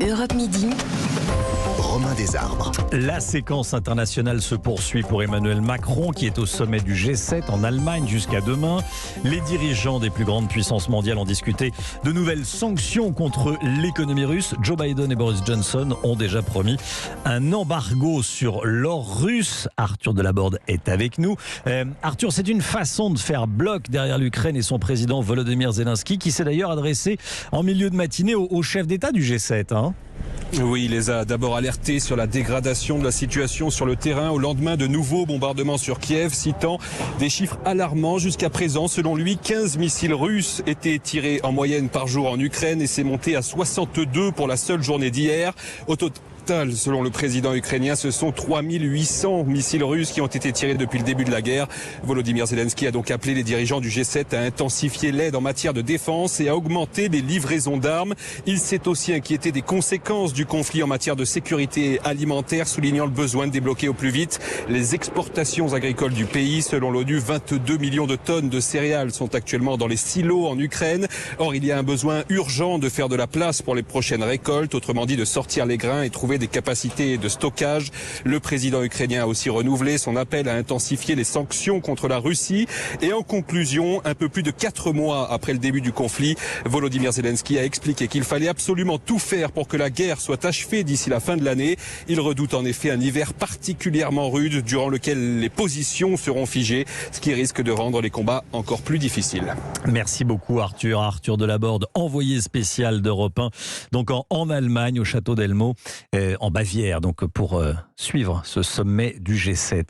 Europe Midi. Romain Desarbres. La séquence internationale se poursuit pour Emmanuel Macron qui est au sommet du G7 en Allemagne jusqu'à demain. Les dirigeants des plus grandes puissances mondiales ont discuté de nouvelles sanctions contre l'économie russe. Joe Biden et Boris Johnson ont déjà promis un embargo sur l'or russe. Arthur Delaborde est avec nous. Arthur, c'est une façon de faire bloc derrière l'Ukraine et son président Volodymyr Zelensky qui s'est d'ailleurs adressé en milieu de matinée au chef d'État du G7. Oui, il les a d'abord alertés sur la dégradation de la situation sur le terrain au lendemain de nouveaux bombardements sur Kiev, citant des chiffres alarmants. Jusqu'à présent, selon lui, 15 missiles russes étaient tirés en moyenne par jour en Ukraine et c'est monté à 62 pour la seule journée d'hier. Au total, selon le président ukrainien, ce sont 3800 missiles russes qui ont été tirés depuis le début de la guerre. Volodymyr Zelensky a donc appelé les dirigeants du G7 à intensifier l'aide en matière de défense et à augmenter les livraisons d'armes. Il s'est aussi inquiété des conséquences du conflit en matière de sécurité alimentaire, soulignant le besoin de débloquer au plus vite les exportations agricoles du pays. Selon l'ONU, 22 millions de tonnes de céréales sont actuellement dans les silos en Ukraine. Or, il y a un besoin urgent de faire de la place pour les prochaines récoltes, autrement dit de sortir les grains et trouver des capacités de stockage. Le président ukrainien a aussi renouvelé son appel à intensifier les sanctions contre la Russie. Et en conclusion, un peu plus de 4 mois après le début du conflit, Volodymyr Zelensky a expliqué qu'il fallait absolument tout faire pour que la guerre soit achevée d'ici la fin de l'année. Il redoute en effet un hiver particulièrement rude durant lequel les positions seront figées, ce qui risque de rendre les combats encore plus difficiles. Merci beaucoup Arthur. Arthur Delaborde, envoyé spécial d'Europe 1, donc en Allemagne, au château d'Elmo, en Bavière, donc pour suivre ce sommet du G7.